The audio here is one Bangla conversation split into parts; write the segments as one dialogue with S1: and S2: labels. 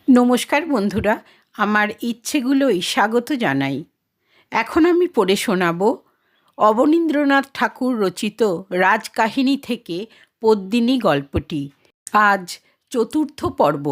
S1: নমস্কার বন্ধুরা, আমার ইচ্ছেগুলোই স্বাগত জানাই। এখন আমি পড়ে শোনাব অবনীন্দ্রনাথ ঠাকুর রচিত রাজকাহিনী থেকে পদ্মিনী গল্পটি। আজ চতুর্থ পর্ব।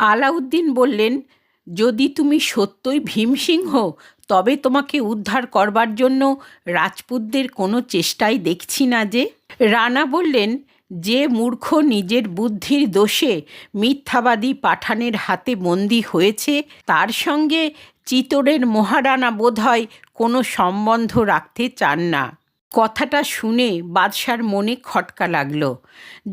S1: আলাউদ্দিন বললেন, যদি তুমি সত্যই ভীমসিংহ, তবে তোমাকে উদ্ধার করবার জন্য রাজপুতদের কোনো চেষ্টাই দেখছি না যে। রানা বললেন, যে মূর্খ নিজের বুদ্ধির দোষে মিথ্যাবাদী পাঠানের হাতে বন্দী হয়েছে, তার সঙ্গে চিতোরের মহারানা বোধহয় কোনো সম্বন্ধ রাখতে চান না। কথাটা শুনে বাদশার মনে খটকা লাগল।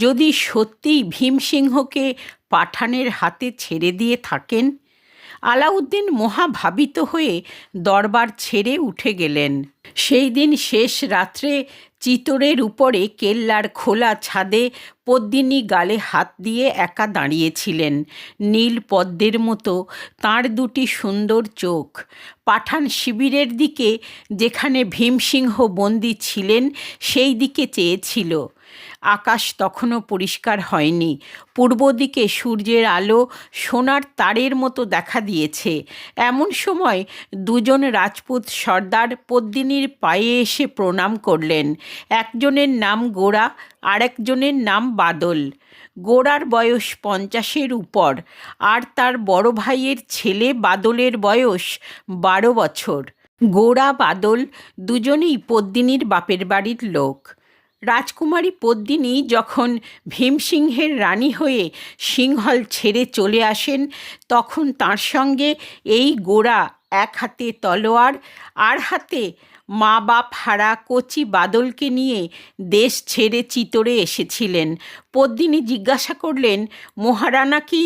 S1: যদি সত্যিই ভীমসিংহকে পাঠানের হাতে ছেড়ে দিয়ে থাকেন। আলাউদ্দিন মহাভাবিত হয়ে দরবার ছেড়ে উঠে গেলেন। সেই দিন শেষ রাত্রে চিতোরের উপরে কেল্লার খোলা ছাদে পদ্মিনী গালে হাত দিয়ে একা দাঁড়িয়েছিলেন। নীল পদ্মের মতো তাঁর দুটি সুন্দর চোখ পাঠান শিবিরের দিকে, যেখানে ভীমসিংহ বন্দী ছিলেন, সেই দিকে চেয়েছিল। আকাশ তখনও পরিষ্কার হয়নি। পূর্ব দিকে সূর্যের আলো সোনার তারের মতো দেখা দিয়েছে। এমন সময় দুজন রাজপুত সর্দার পদ্মিনীর পায়ে এসে প্রণাম করলেন। একজনের নাম গোরা, আরেকজনের নাম বাদল। গোরার বয়স 50-এর উপর, আর তার বড় ভাইয়ের ছেলে বাদলের বয়স 12 বছর। গোরা বাদল দুজনেই পদ্মিনীর বাপের বাড়ির লোক। রাজকুমারী পদ্মিনী যখন ভীমসিংহের রানী হয়ে সিংহল ছেড়ে চলে আসেন, তখন তার সঙ্গে এই গোরা এক হাতে তলোয়ার, আর হাতে মা বাপ হারা কচি বাদলকে নিয়ে দেশ ছেড়ে চিতোরে এসেছিলেন। পদ্মিনী জিজ্ঞাসা করলেন, মহারানা কি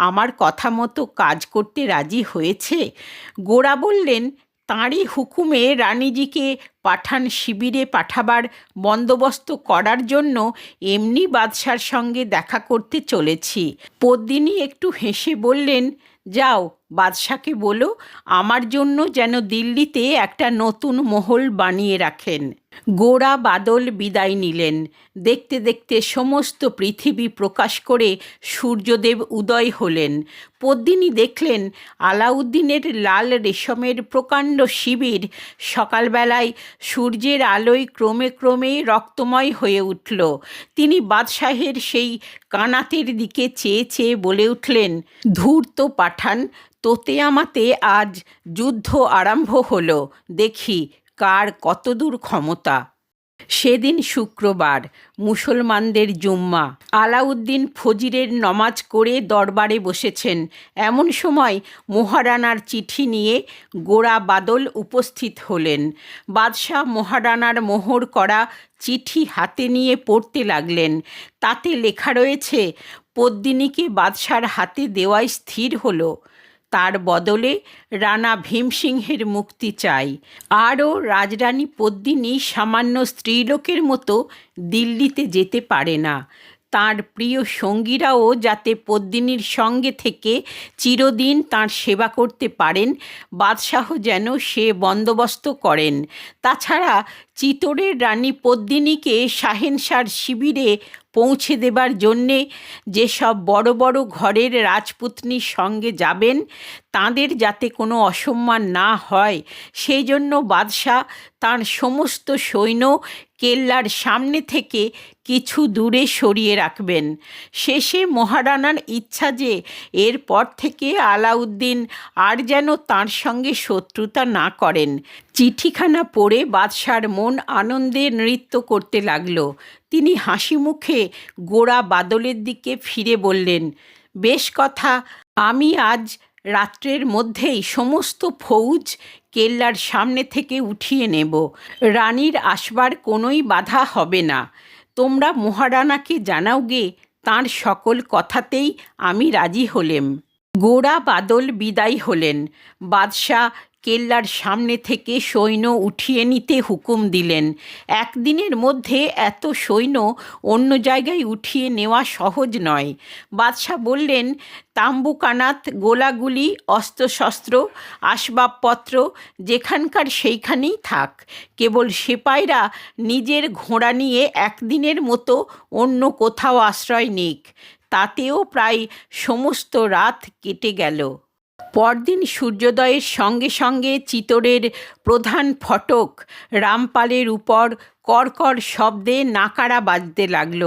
S1: আমার কথা মতো কাজ করতে রাজি হয়েছে? গোরা বললেন, তাঁরই হুকুমে রানীজিকে পাঠান শিবিরে পাঠাবার বন্দোবস্ত করার জন্য এমনি বাদশার সঙ্গে দেখা করতে চলেছি। পদ্মিনী একটু হেসে বললেন, যাও, বাদশাকে বলো আমার জন্য যেন দিল্লিতে একটা নতুন মহল বানিয়ে রাখেন। গোরা বাদল বিদায় নিলেন। দেখতে দেখতে সমস্ত পৃথিবী প্রকাশ করে সূর্যদেব উদয় হলেন। পদ্মিনী দেখলেন আলাউদ্দিনের লাল রেশমের প্রকাণ্ড শিবির সকালবেলায় সূর্যের আলোয় ক্রমে ক্রমে রক্তময় হয়ে উঠল। তিনি বাদশাহের সেই কানাতের দিকে চেয়ে চেয়ে বলে উঠলেন, ধূর্ত পাঠান, তোতে আমাতে আজ যুদ্ধ আরম্ভ হলো, দেখি কার কতদূর ক্ষমতা। সেদিন শুক্রবার, মুসলমানদের জুম্মা। আলাউদ্দিন ফজিরের নমাজ করে দরবারে বসেছেন। এমন সময় মহারানার চিঠি নিয়ে গোরা বাদল উপস্থিত হলেন। বাদশাহ মহারানার মোহর করা চিঠি হাতে নিয়ে পড়তে লাগলেন। তাতে লেখা রয়েছে, পদ্মিনীকে বাদশার হাতে দেওয়াই স্থির হলো। তার বদলে রানা ভীমসিংহের মুক্তি চাই। আরও রাজরানী পদ্মিনী সামান্য স্ত্রীলোকের মতো দিল্লিতে যেতে পারে না। তাঁর প্রিয় সঙ্গীরাও যাতে পদ্মিনীর সঙ্গে থেকে চিরদিন তাঁর সেবা করতে পারেন, বাদশাহ যেন সে বন্দোবস্ত করেন। তাছাড়া চিতোরের রানী পদ্মিনীকে শাহেনশার শিবিরে পৌঁছে দেবার জন্যে যেসব বড় বড় ঘরের রাজপুতনির সঙ্গে যাবেন, তাঁদের যাতে কোনো অসম্মান না হয়, সেই জন্য বাদশাহ তাঁর সমস্ত সৈন্য কেল্লার সামনে থেকে কিছু দূরে সরিয়ে রাখবেন। শেষে মহারানার ইচ্ছা যে এরপর থেকে আলাউদ্দিন আর যেন তাঁর সঙ্গে শত্রুতা না করেন। চিঠিখানা পড়ে বাদশার মন আনন্দে নৃত্য করতে লাগল। তিনি হাসি মুখে গোরা বাদলের দিকে ফিরে বললেন, বেশ কথা, আমি আজ রাত্রের মধ্যেই সমস্ত ফৌজ কেল্লার সামনে থেকে উঠিয়ে নেব। রানীর আসবার কোনোই বাধা হবে না। তোমরা মহারানাকে জানাও গে, তাঁর সকল কথাতেই আমি রাজি হলেম। গোরা বাদল বিদায় হলেন। বাদশাহ কেল্লার সামনে থেকে সৈন্য উঠিয়ে নিতে হুকুম দিলেন। একদিনের মধ্যে এত সৈন্য অন্য জায়গায় উঠিয়ে নেওয়া সহজ নয়। বাদশাহ বললেন, তাম্বুকানাত, গোলাগুলি, অস্ত্রশস্ত্র, আসবাবপত্র যেখানকার সেইখানেই থাক। কেবল সেপাইরা নিজের ঘোড়া নিয়ে একদিনের মতো অন্য কোথাও আশ্রয় নিক। তাতেও প্রায় সমস্ত রাত কেটে গেল। পরদিন সূর্যোদয়ের সঙ্গে সঙ্গে চিতোরের প্রধান ফটক রামপালের উপর কড়কড় শব্দে নাকারা বাজতে লাগল।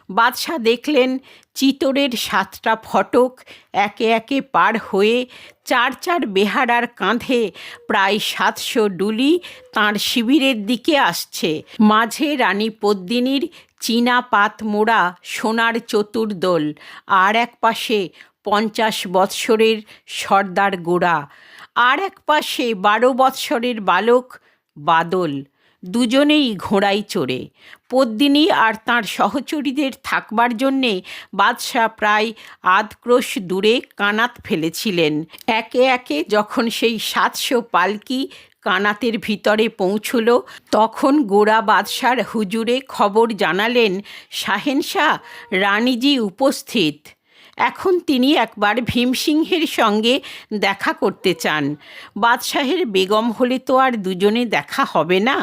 S1: বাদশাহ দেখলেন চিতোরের 7টা ফটক একে একে পার হয়ে চার চার বেহারার কাঁধে প্রায় 700 ডুলি তাঁর শিবিরের দিকে আসছে। মাঝে রানী পদ্মিনীর চীনা পাত মোড়া সোনার চতুর্দোল, আর এক পাশে 50 বৎসরের সর্দার গোরা, আর এক পাশে 12 বৎসরের বালক বাদল, দুজনেই ঘোড়ায় চড়ে। পদ্মিনী আর তাঁর সহচরীদের থাকবার জন্যে বাদশাহ প্রায় আধ ক্রোশ দূরে কানাত ফেলেছিলেন। একে একে যখন সেই 700 পালকি কানাতের ভিতরে পৌঁছল, তখন গোরা বাদশার হুজুরে খবর জানালেন, শাহেনশাহ, রানীজি উপস্থিত। এখন তিনি একবার ভীমসিংহের সঙ্গে দেখা করতে চান। বাদশাহের বেগম হলে তো আর দুজনে দেখা হবে না।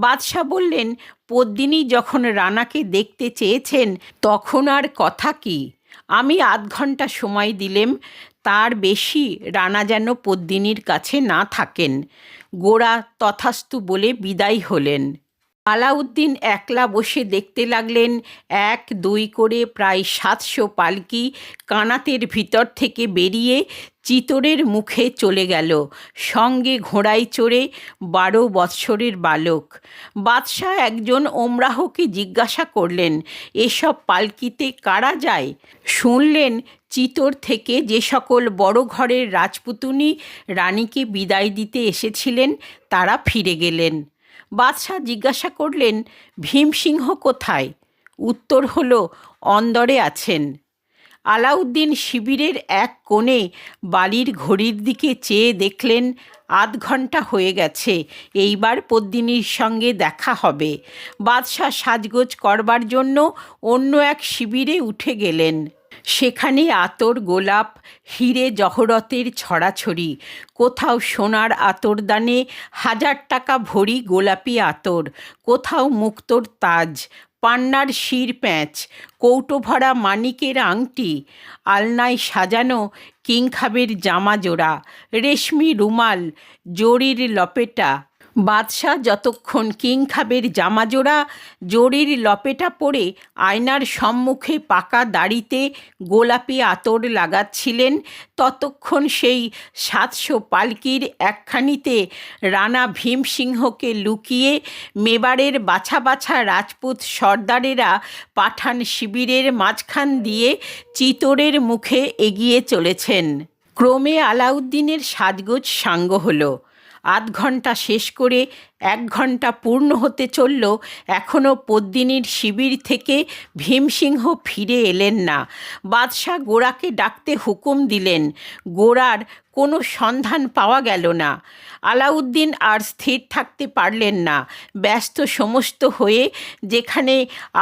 S1: বাদশাহ বললেন, পদ্মিনী যখন রানাকে দেখতে চেয়েছেন তখন আর কথা কি, আমি আধ ঘন্টা সময় দিলেম, তার বেশি রানা যেন পদ্মিনীর কাছে না থাকেন। গোরা তথাস্তু বলে বিদায় হলেন। আলাউদ্দিন একলা বসে দেখতে লাগলেন 1-2 করে প্রায় 700 পালকি কানাতের ভিতর থেকে বেরিয়ে চিতোরের মুখে চলে গেল, সঙ্গে ঘোড়ায় চড়ে 12 বৎসরের বালক। বাদশাহ একজন ওমরাহকে জিজ্ঞাসা করলেন, এসব পালকিতে কারা যায়? শুনলেন চিতোর থেকে যে সকল বড় ঘরের রাজপুতুনি রানীকে বিদায় দিতে এসেছিলেন তারা ফিরে গেলেন। বাদশাহ জিজ্ঞাসা করলেন, ভীমসিংহ কোথায়? উত্তর হলো, অন্দরে আছেন। আলাউদ্দিন শিবিরের এক কোণে বালির ঘড়ির দিকে চেয়ে দেখলেন 8 ঘন্টা হয়ে গেছে, এইবার পদ্মিনীর সঙ্গে দেখা হবে। বাদশাহ সাজগোজ করবার জন্য অন্য এক শিবিরে উঠে গেলেন। সেখানে আতর, গোলাপ, হিরে জহরতের ছড়াছড়ি। কোথাও সোনার আতরদানে 1000 টাকা ভরি গোলাপি আতর, কোথাও মুক্তোর তাজ, পান্নার শির প্যাঁচ, কৌটো ভরা মানিকের আংটি, আলনায় সাজানো কিংখাবের জামা জোড়া, রেশমি রুমাল, জরির লপেটা। বাদশাহ যতক্ষণ কিংখাবের জামাজোড়া জরির লপেটা পরে আয়নার সম্মুখে পাকা দাড়িতে গোলাপি আতর লাগাচ্ছিলেন, ততক্ষণ সেই 700 পালকির একখানিতে রানা ভীমসিংহকে লুকিয়ে মেবারের বাছা বাছা রাজপুত সর্দারেরা পাঠান শিবিরের মাঝখান দিয়ে চিতোরের মুখে এগিয়ে চলেছেন। ক্রমে আলাউদ্দিনের সাজগোজ সাঙ্গ হলো। 8 ঘন্টা শেষ করে 1 ঘন্টা পূর্ণ হতে চলল, এখনও পদ্মিনীর শিবির থেকে ভীমসিংহ ফিরে এলেন না। বাদশাহ গোরাকে ডাকতে হুকুম দিলেন। গোরার কোনো সন্ধান পাওয়া গেল না। আলাউদ্দিন আর স্থির থাকতে পারলেন না। ব্যস্ত সমস্ত হয়ে যেখানে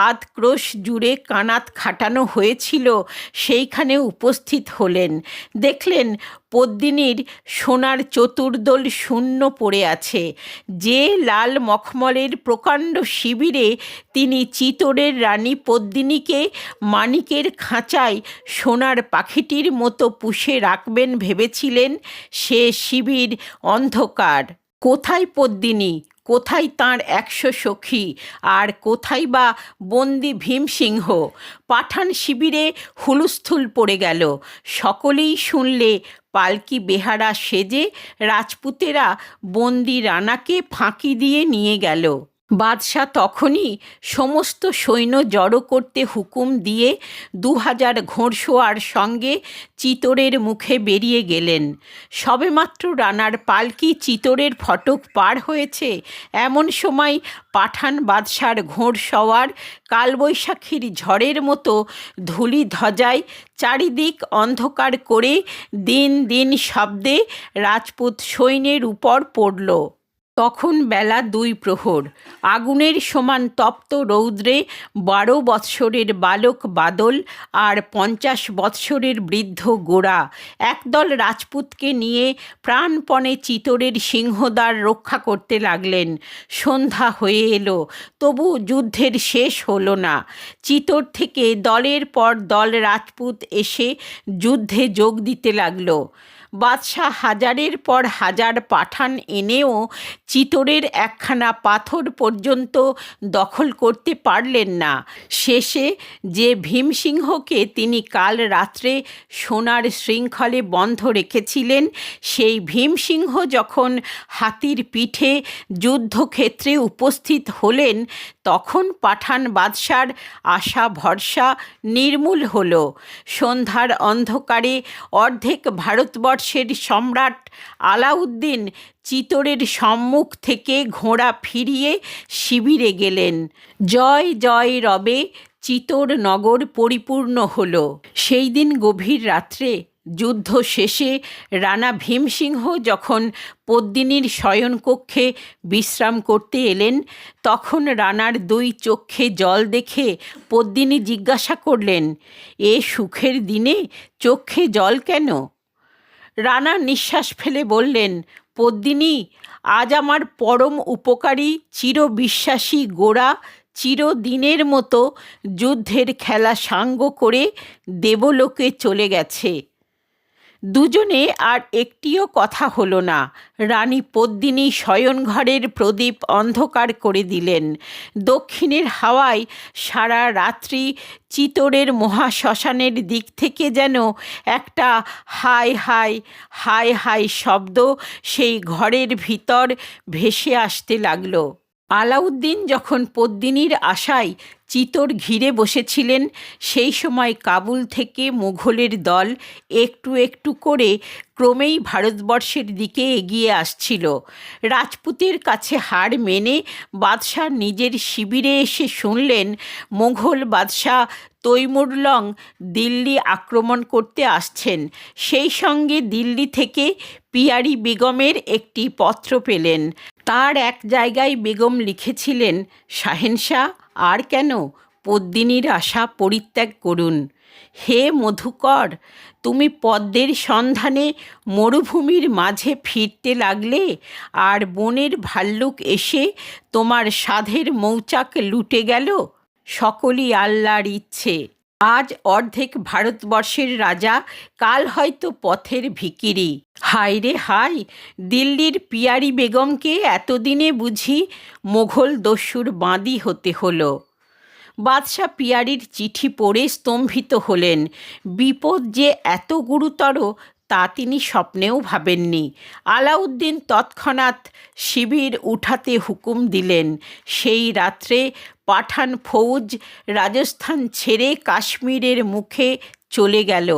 S1: আধ ক্রোশ জুড়ে কানাত খাটানো হয়েছিল সেইখানে উপস্থিত হলেন। দেখলেন পদ্মিনীর সোনার চতুর্দোল শূন্য পড়ে আছে। যে লাল মখমলের প্রকাণ্ড শিবিরে তিনি চিতোরের রানী পদ্মিনীকে মানিকের খাঁচায় সোনার পাখিটির মতো পুষে রাখবেন ভেবেছিলেন, সে শিবির অন্ধকার। কোথায় পদ্মিনী, কোথায় তাঁর 100 সখী, আর কোথায় বা বন্দি ভীমসিংহ? পাঠান শিবিরে হুলস্থুল পড়ে গেল। সকলেই শুনলে পালকি বেহারা সেজে রাজপুতেরা বন্দি রানাকে ফাঁকি দিয়ে নিয়ে গেল। বাদশাহ তখনই সমস্ত সৈন্য জড়ো করতে হুকুম দিয়ে 2000 ঘোড়সওয়ার সঙ্গে চিতোরের মুখে বেরিয়ে গেলেন। সবেমাত্র রানার পালকি চিতোরের ফটক পার হয়েছে, এমন সময় পাঠান বাদশার ঘোড়সওয়ার কালবৈশাখীর ঝড়ের মতো ধূলি ধ্বজায় চারিদিক অন্ধকার করে দিন দিন শব্দে রাজপুত সৈন্যের উপর পড়ল। তখন বেলা 2 প্রহর। আগুনের সমান তপ্ত রৌদ্রে 12 বৎসরের বালক বাদল আর 50 বৎসরের বৃদ্ধ গোরা একদল রাজপুতকে নিয়ে প্রাণপণে চিতোরের সিংহদ্বার রক্ষা করতে লাগলেন। সন্ধ্যা হয়ে এলো, তবু যুদ্ধের শেষ হলো না। চিতোর থেকে দলের পর দল রাজপুত এসে যুদ্ধে যোগ দিতে লাগলো। বাদশাহ হাজারের পর হাজার পাঠান এনেও চিতোরের একখানা পাথর পর্যন্ত দখল করতে পারলেন না। শেষে যে ভীমসিংহকে তিনি কাল রাত্রে সোনার শৃঙ্খলে বন্ধ রেখেছিলেন, সেই ভীমসিংহ যখন হাতির পিঠে যুদ্ধক্ষেত্রে উপস্থিত হলেন, তখন পাঠান বাদশার আশা ভরসা নির্মূল হল। সন্ধ্যার অন্ধকারে অর্ধেক ভারতবর্ষের সম্রাট আলাউদ্দিন চিতোরের সম্মুখ থেকে ঘোড়া ফিরিয়ে শিবিরে গেলেন। জয় জয় রবে চিতোর নগর পরিপূর্ণ হল। সেই দিন গভীর রাত্রে যুদ্ধ শেষে রানা ভীমসিংহ যখন পদ্মিনীর শয়নকক্ষে বিশ্রাম করতে এলেন, তখন রানার 2 চক্ষে জল দেখে পদ্মিনী জিজ্ঞাসা করলেন, এ সুখের দিনে চক্ষে জল কেন? রানা নিঃশ্বাস ফেলে বললেন, পদ্মিনী, আজ আমার পরম উপকারী চিরবিশ্বাসী গোরা চিরদিনের মতো যুদ্ধের খেলা সাঙ্গ করে দেবলোকে চলে গেছে। দুজনে আর একটিও কথা হলো না। রানী পদ্মিনী শয়নঘরের প্রদীপ অন্ধকার করে দিলেন। দক্ষিণের হাওয়ায় সারা রাত্রি চিতোরের মহাশ্মশানের দিক থেকে যেন একটা হায় হায় হায় হায় শব্দ সেই ঘরের ভিতর ভেসে আসতে লাগলো। আলাউদ্দিন যখন পদ্মিনীর আশায় চিতোর ঘিরে বসেছিলেন, সেই সময় কাবুল থেকে মুঘলের দল একটু একটু করে ক্রমেই ভারতবর্ষের দিকে এগিয়ে আসছিল। রাজপুতের কাছে হার মেনে বাদশাহ নিজের শিবিরে এসে শুনলেন, মুঘল বাদশাহ তৈমুরলং দিল্লি আক্রমণ করতে আসছেন। সেই সঙ্গে দিল্লি থেকে পিয়ারি বেগমের একটি পত্র পেলেন। তার এক জায়গায় বেগম লিখেছিলেন, শাহেনশাহ, আর কেন পদ্মিনীর আশা পরিত্যাগ করুন। হে মধুকর, তুমি পদ্মের সন্ধানে মরুভূমির মাঝে ফিরতে লাগলে, আর বনের ভাল্লুক এসে তোমার সাধের মৌচাক লুটে গেল। সকলই আল্লাহর ইচ্ছে। আজ অর্ধেক ভারতবর্ষের রাজা, কাল হয়তো পথের ভিখিরি। হায় রে হায়, দিল্লির পিয়ারি বেগমকে এতদিনে বুঝি মোঘল দস্যুর বাঁদী হতে হলো। বাদশাহ পিয়ারির চিঠি পড়ে স্তম্ভিত হলেন। বিপদ যে এত গুরুতর তা তিনি স্বপ্নেও ভাবেননি। আলাউদ্দিন তৎক্ষণাৎ শিবির উঠাতে হুকুম দিলেন। সেই রাত্রে পাঠান ফৌজ রাজস্থান ছেড়ে কাশ্মীরের মুখে চলে গেল।